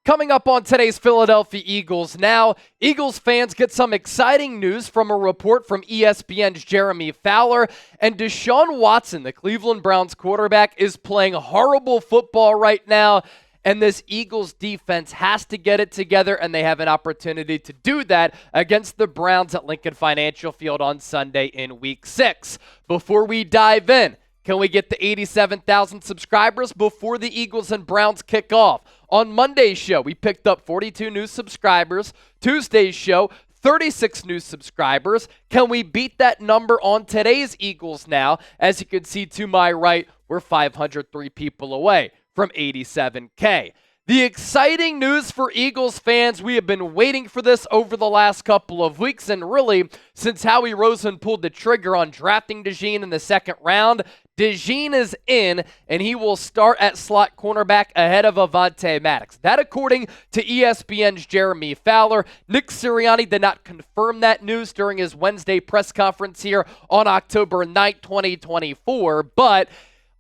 Coming up on today's Philadelphia Eagles Now, Eagles fans get some exciting news from a report from ESPN's Jeremy Fowler, and Deshaun Watson, the Cleveland Browns quarterback, is playing horrible football right now, and this Eagles defense has to get it together, and they have an opportunity to do that against the Browns at Lincoln Financial Field on Sunday in Week 6. Before we dive in, can we get the 87,000 subscribers before the Eagles and Browns kick off? On Monday's show, we picked up 42 new subscribers. Tuesday's show, 36 new subscribers. Can we beat that number on today's Eagles Now? As you can see to my right, we're 503 people away from 87K. The exciting news for Eagles fans, we have been waiting for this over the last couple of weeks, and really, since Howie Roseman pulled the trigger on drafting DeJean in the second round, DeJean is in, and he will start at slot cornerback ahead of Avonte Maddox. That, according to ESPN's Jeremy Fowler. Nick Sirianni did not confirm that news during his Wednesday press conference here on October 9th, 2024, but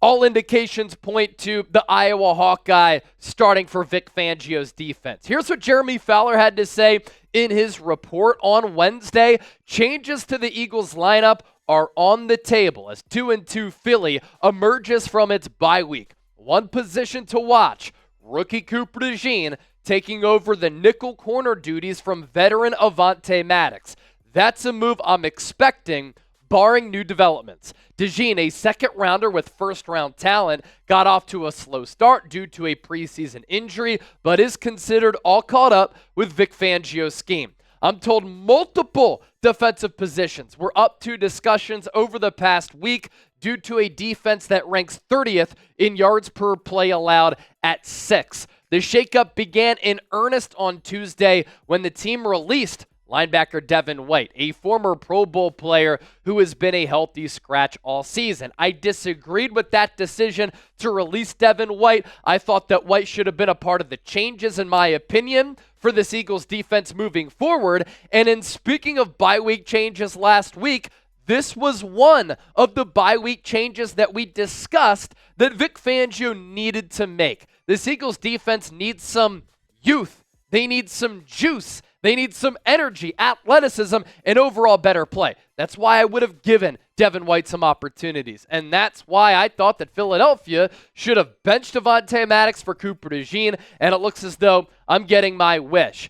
all indications point to the Iowa Hawkeye starting for Vic Fangio's defense. Here's what Jeremy Fowler had to say in his report on Wednesday. Changes to the Eagles lineup are on the table as 2-2 Philly emerges from its bye week. One position to watch, rookie Cooper DeJean taking over the nickel corner duties from veteran Avonte Maddox. That's a move I'm expecting, barring new developments. DeJean, a second-rounder with first-round talent, got off to a slow start due to a preseason injury, but is considered all caught up with Vic Fangio's scheme. I'm told multiple defensive positions were up to discussions over the past week due to a defense that ranks 30th in yards per play allowed at 6. The shakeup began in earnest on Tuesday when the team released linebacker Devin White, a former Pro Bowl player who has been a healthy scratch all season. I disagreed with that decision to release Devin White. I thought that White should have been a part of the changes, in my opinion, for this Eagles defense moving forward. And in speaking of bye week changes last week, this was one of the bye week changes that we discussed that Vic Fangio needed to make. This Eagles defense needs some youth. They need some juice. They need some energy, athleticism, and overall better play. That's why I would have given Devin White some opportunities. And that's why I thought that Philadelphia should have benched Avonte Maddox for Cooper DeJean, and it looks as though I'm getting my wish.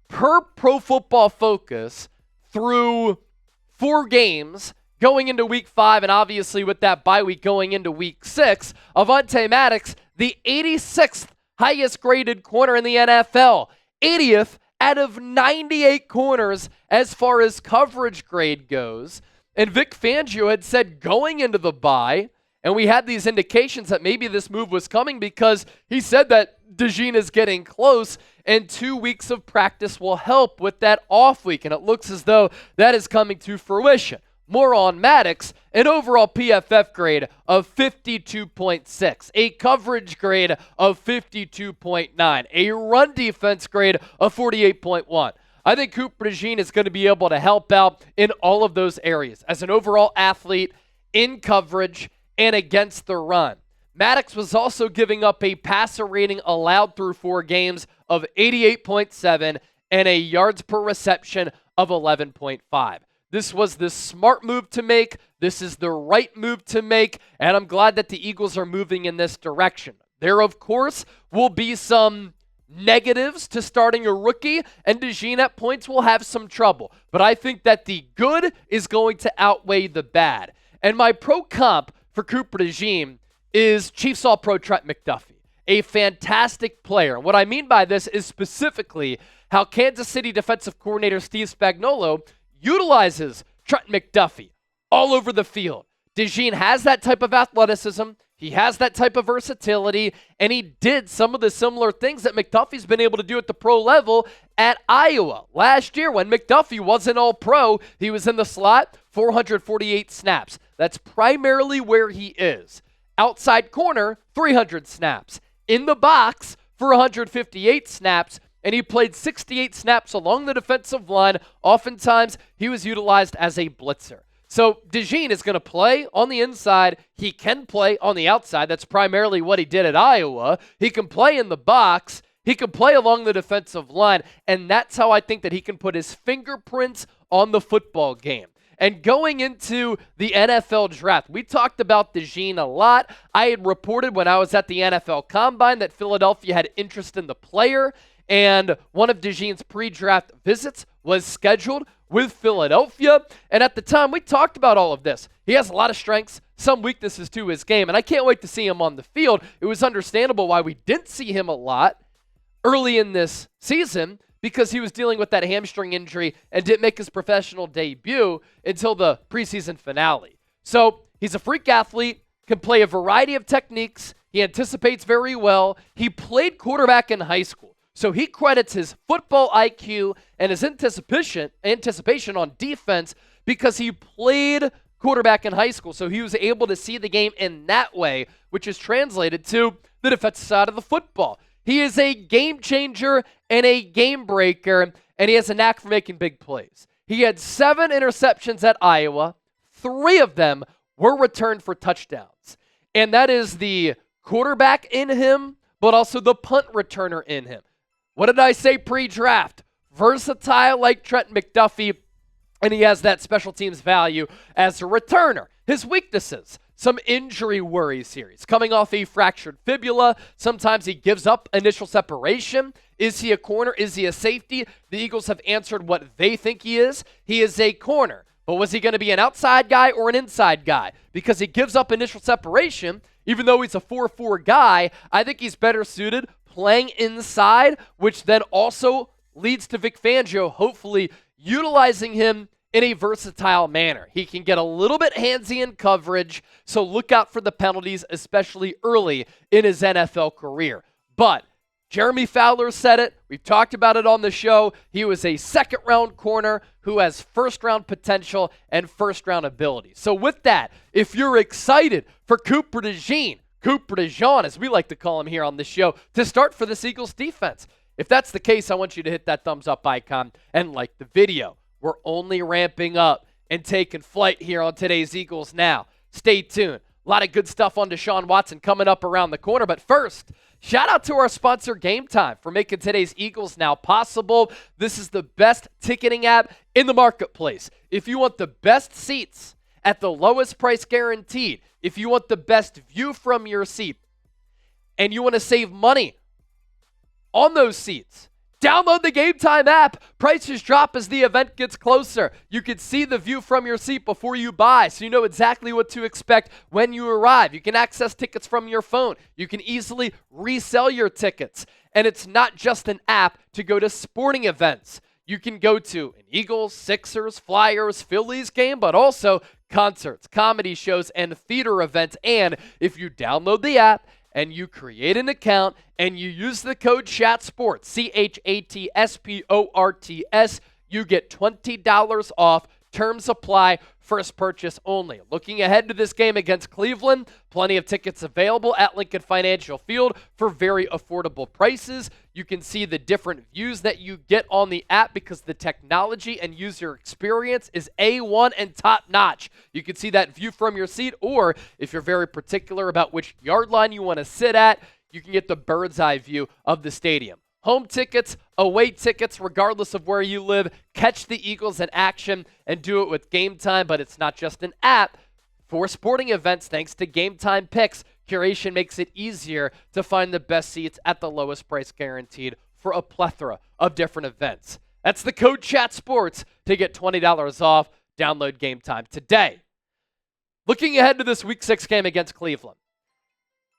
Per Pro Football Focus, through 4 games going into Week 5, and obviously with that bye week going into Week 6, Avonte Maddox, the 86th highest graded corner in the NFL, 80th out of 98 corners as far as coverage grade goes. And Vic Fangio had said going into the bye, and we had these indications that maybe this move was coming because he said that DeJean is getting close and 2 weeks of practice will help with that off week. And it looks as though that is coming to fruition. More on Maddox, an overall PFF grade of 52.6, a coverage grade of 52.9, a run defense grade of 48.1. I think Cooper DeJean is going to be able to help out in all of those areas as an overall athlete, in coverage, and against the run. Maddox was also giving up a passer rating allowed through 4 games of 88.7 and a yards per reception of 11.5. This was the smart move to make. This is the right move to make, and I'm glad that the Eagles are moving in this direction. There, of course, will be some negatives to starting a rookie, and DeJean at points will have some trouble. But I think that the good is going to outweigh the bad. And my pro comp for Cooper DeJean is Chiefs All-Pro Trent McDuffie, a fantastic player. What I mean by this is specifically how Kansas City defensive coordinator Steve Spagnuolo utilizes Trent McDuffie all over the field. DeJean has that type of athleticism. He has that type of versatility, and he did some of the similar things that McDuffie's been able to do at the pro level at Iowa. Last year, when McDuffie wasn't all pro, he was in the slot, 448 snaps. That's primarily where he is. Outside corner, 300 snaps. In the box for 158 snaps, and he played 68 snaps along the defensive line. Oftentimes, he was utilized as a blitzer. So DeJean is going to play on the inside. He can play on the outside. That's primarily what he did at Iowa. He can play in the box. He can play along the defensive line, and that's how I think that he can put his fingerprints on the football game. And going into the NFL draft, we talked about DeJean a lot. I had reported when I was at the NFL Combine that Philadelphia had interest in the player, and one of DeJean's pre-draft visits was scheduled with Philadelphia. And at the time, we talked about all of this. He has a lot of strengths, some weaknesses to his game, and I can't wait to see him on the field. It was understandable why we didn't see him a lot early in this season, because he was dealing with that hamstring injury and didn't make his professional debut until the preseason finale. So he's a freak athlete, can play a variety of techniques. He anticipates very well. He played quarterback in high school. So he credits his football IQ and his anticipation on defense because he played quarterback in high school. So he was able to see the game in that way, which is translated to the defensive side of the football. He is a game changer and a game breaker, and he has a knack for making big plays. He had 7 interceptions at Iowa. 3 of them were returned for touchdowns. And that is the quarterback in him, but also the punt returner in him. What did I say pre-draft? Versatile like Trent McDuffie, and he has that special teams value as a returner. His weaknesses: some injury worries here. He's coming off a fractured fibula. Sometimes he gives up initial separation. Is he a corner? Is he a safety? The Eagles have answered what they think he is. He is a corner. But was he going to be an outside guy or an inside guy? Because he gives up initial separation, even though he's a 4-4 guy, I think he's better suited playing inside, which then also leads to Vic Fangio hopefully utilizing him in a versatile manner. He can get a little bit handsy in coverage, so look out for the penalties, especially early in his NFL career. But Jeremy Fowler said it. We've talked about it on the show. He was a second-round corner who has first-round potential and first-round ability. So with that, if you're excited for Cooper DeJean, as we like to call him here on the show, to start for this Eagles defense, if that's the case, I want you to hit that thumbs up icon and like the video. We're only ramping up and taking flight here on today's Eagles Now. Stay tuned. A lot of good stuff on Deshaun Watson coming up around the corner. But first, shout out to our sponsor, Game Time, for making today's Eagles Now possible. This is the best ticketing app in the marketplace. If you want the best seats at the lowest price guaranteed, if you want the best view from your seat, and you want to save money on those seats, download the Game Time app. Prices drop as the event gets closer. You can see the view from your seat before you buy, so you know exactly what to expect when you arrive. You can access tickets from your phone. You can easily resell your tickets. And it's not just an app to go to sporting events. You can go to an Eagles, Sixers, Flyers, Phillies game, but also concerts, comedy shows, and theater events. And if you download the app and you create an account and you use the code CHATSPORTS, CHATSPORTS, you get $20 off. Terms apply. First purchase only. Looking ahead to this game against Cleveland, plenty of tickets available at Lincoln Financial Field for very affordable prices. You can see the different views that you get on the app because the technology and user experience is A1 and top-notch. You can see that view from your seat, or if you're very particular about which yard line you want to sit at, you can get the bird's eye view of the stadium. Home tickets, away tickets, regardless of where you live, catch the Eagles in action and do it with Game Time. But it's not just an app. For sporting events, thanks to Game Time Picks, curation makes it easier to find the best seats at the lowest price guaranteed for a plethora of different events. That's the code CHATSPORTS to get $20 off. Download Game Time today. Looking ahead to this Week 6 game against Cleveland,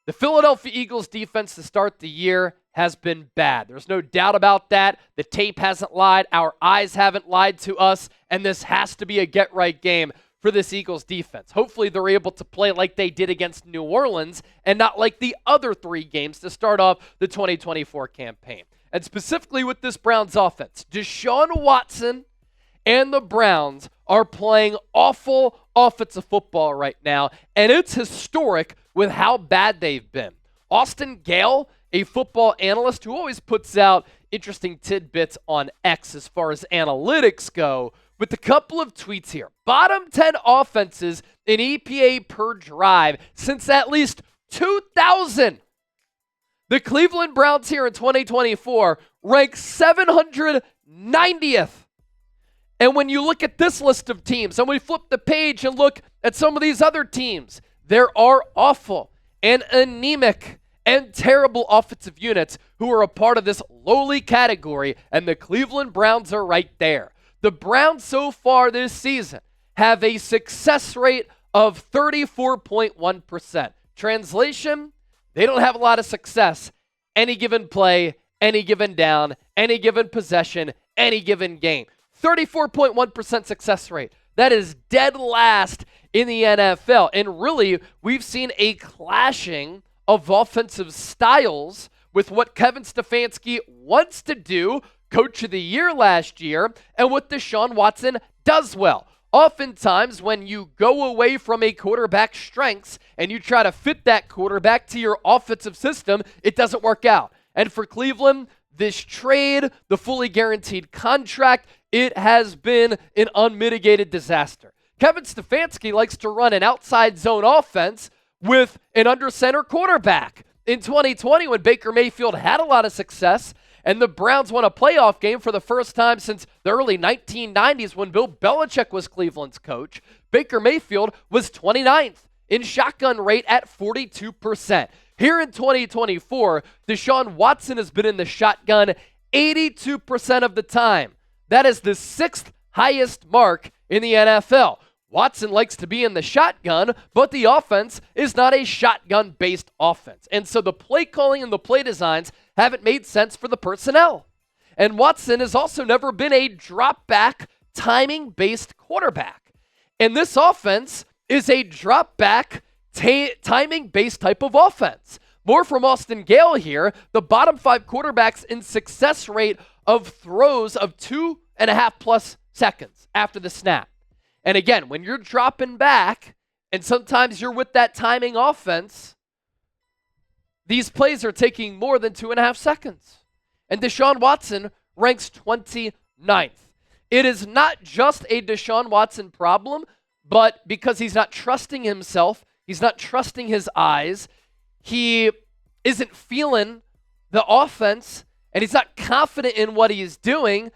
the Philadelphia Eagles defense to start the year has been bad. There's no doubt about that. The tape hasn't lied. Our eyes haven't lied to us. And this has to be a get-right game for this Eagles defense. Hopefully they're able to play like they did against New Orleans and not like the other 3 games to start off the 2024 campaign. And specifically with this Browns offense, Deshaun Watson and the Browns are playing awful offensive football right now, and it's historic with how bad they've been. Austin Gale, a football analyst who always puts out interesting tidbits on X as far as analytics go, with a couple of tweets here. Bottom 10 offenses in EPA per drive since at least 2000. The Cleveland Browns here in 2024 rank 790th. And when you look at this list of teams and we flip the page and look at some of these other teams, there are awful and anemic and terrible offensive units who are a part of this lowly category, and the Cleveland Browns are right there. The Browns so far this season have a success rate of 34.1%. Translation, they don't have a lot of success any given play, any given down, any given possession, any given game. 34.1% success rate. That is dead last in the NFL. And really, we've seen a clashing of offensive styles with what Kevin Stefanski wants to do, Coach of the Year last year, and what Deshaun Watson does well. Oftentimes, when you go away from a quarterback's strengths and you try to fit that quarterback to your offensive system, it doesn't work out. And for Cleveland, this trade, the fully guaranteed contract, it has been an unmitigated disaster. Kevin Stefanski likes to run an outside zone offense with an under center quarterback. In 2020, when Baker Mayfield had a lot of success and the Browns won a playoff game for the first time since the early 1990s when Bill Belichick was Cleveland's coach, Baker Mayfield was 29th in shotgun rate at 42%. Here in 2024, Deshaun Watson has been in the shotgun 82% of the time. That is the sixth highest mark in the NFL. Watson likes to be in the shotgun, but the offense is not a shotgun-based offense. And so the play calling and the play designs haven't made sense for the personnel. And Watson has also never been a drop-back, timing-based quarterback. And this offense is a drop-back, timing-based type of offense. More from Austin Gale here. The bottom 5 quarterbacks in success rate of throws of 2.5+ seconds after the snap. And again, when you're dropping back, and sometimes you're with that timing offense, these plays are taking more than 2.5 seconds. And Deshaun Watson ranks 29th. It is not just a Deshaun Watson problem, but because he's not trusting himself, he's not trusting his eyes, he isn't feeling the offense, and he's not confident in what he is doing.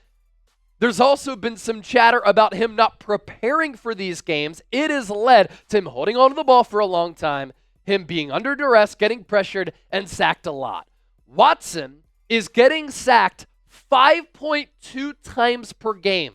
There's also been some chatter about him not preparing for these games. It has led to him holding on to the ball for a long time, him being under duress, getting pressured, and sacked a lot. Watson is getting sacked 5.2 times per game.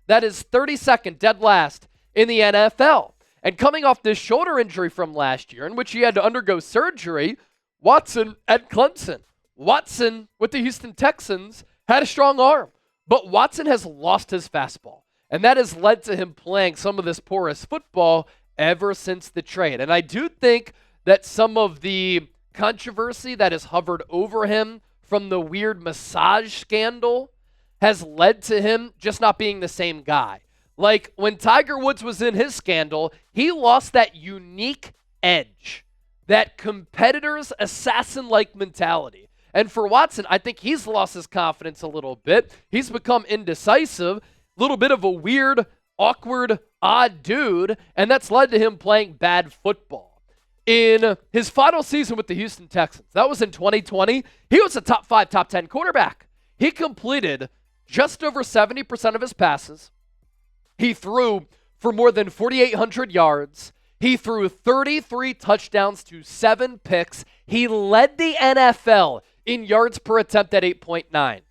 That is 32nd, dead last in the NFL. And coming off this shoulder injury from last year, in which he had to undergo surgery, Watson at Clemson. Watson with the Houston Texans had a strong arm. But Watson has lost his fastball, and that has led to him playing some of this porous football ever since the trade. And I do think that some of the controversy that has hovered over him from the weird massage scandal has led to him just not being the same guy. Like when Tiger Woods was in his scandal, he lost that unique edge, that competitor's assassin-like mentality. And for Watson, I think he's lost his confidence a little bit. He's become indecisive, a little bit of a weird, awkward, odd dude, and that's led to him playing bad football. In his final season with the Houston Texans, that was in 2020, he was a top 5, top 10 quarterback. He completed just over 70% of his passes. He threw for more than 4,800 yards. He threw 33 touchdowns to 7 picks. He led the NFL in yards per attempt at 8.9.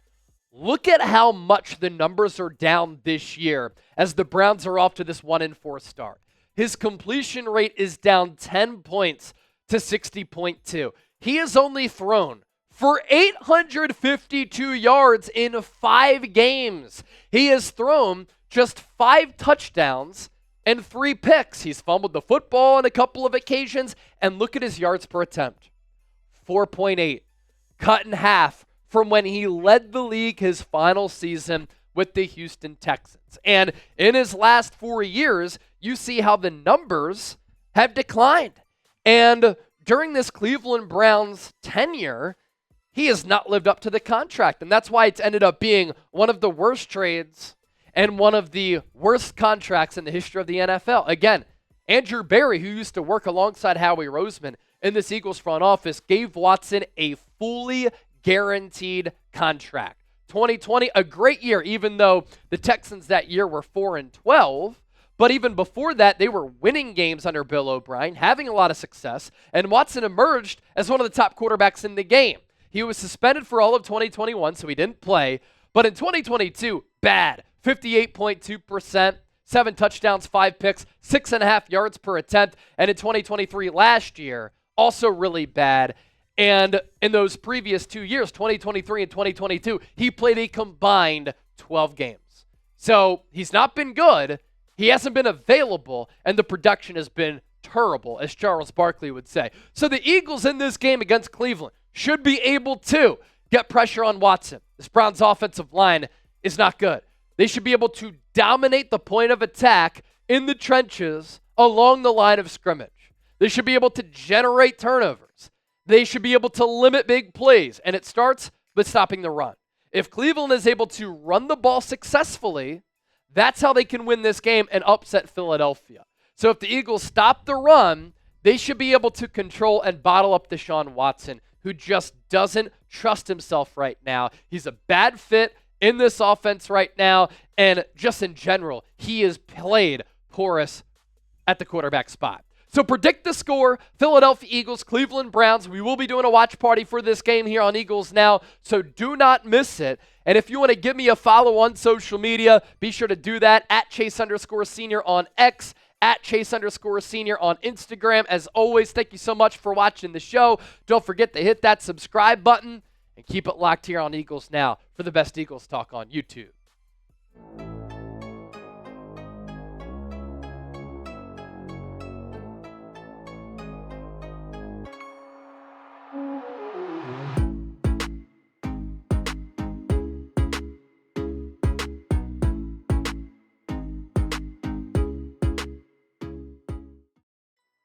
Look at how much the numbers are down this year as the Browns are off to this 1-4 start. His completion rate is down 10 points to 60.2. He has only thrown for 852 yards in 5 games. He has thrown just 5 touchdowns and 3 picks. He's fumbled the football on a couple of occasions, and look at his yards per attempt. 4.8. Cut in half from when he led the league his final season with the Houston Texans. And in his last 4 years, you see how the numbers have declined. And during this Cleveland Browns tenure, he has not lived up to the contract. And that's why it's ended up being one of the worst trades and one of the worst contracts in the history of the NFL. Again, Andrew Berry, who used to work alongside Howie Roseman, in this Eagles front office gave Watson a fully guaranteed contract. 2020, a great year, even though the Texans that year were 4-12. But even before that, they were winning games under Bill O'Brien, having a lot of success, and Watson emerged as one of the top quarterbacks in the game. He was suspended for all of 2021, so he didn't play. But in 2022, bad. 58.2%, 7 touchdowns, 5 picks, 6.5 yards per attempt. And in 2023 last year, also really bad. And in those previous 2 years, 2023 and 2022, he played a combined 12 games. So he's not been good. He hasn't been available, and the production has been terrible, as Charles Barkley would say. So the Eagles in this game against Cleveland should be able to get pressure on Watson. This Browns offensive line is not good. They should be able to dominate the point of attack in the trenches along the line of scrimmage. They should be able to generate turnovers. They should be able to limit big plays, and it starts with stopping the run. If Cleveland is able to run the ball successfully, that's how they can win this game and upset Philadelphia. So if the Eagles stop the run, they should be able to control and bottle up Deshaun Watson, who just doesn't trust himself right now. He's a bad fit in this offense right now, and just in general, he is played porous at the quarterback spot. So predict the score, Philadelphia Eagles, Cleveland Browns. We will be doing a watch party for this game here on Eagles Now, so do not miss it. And if you want to give me a follow on social media, be sure to do that at Chase_Senior on X, at Chase_Senior on Instagram. As always, thank you so much for watching the show. Don't forget to hit that subscribe button and keep it locked here on Eagles Now for the best Eagles talk on YouTube.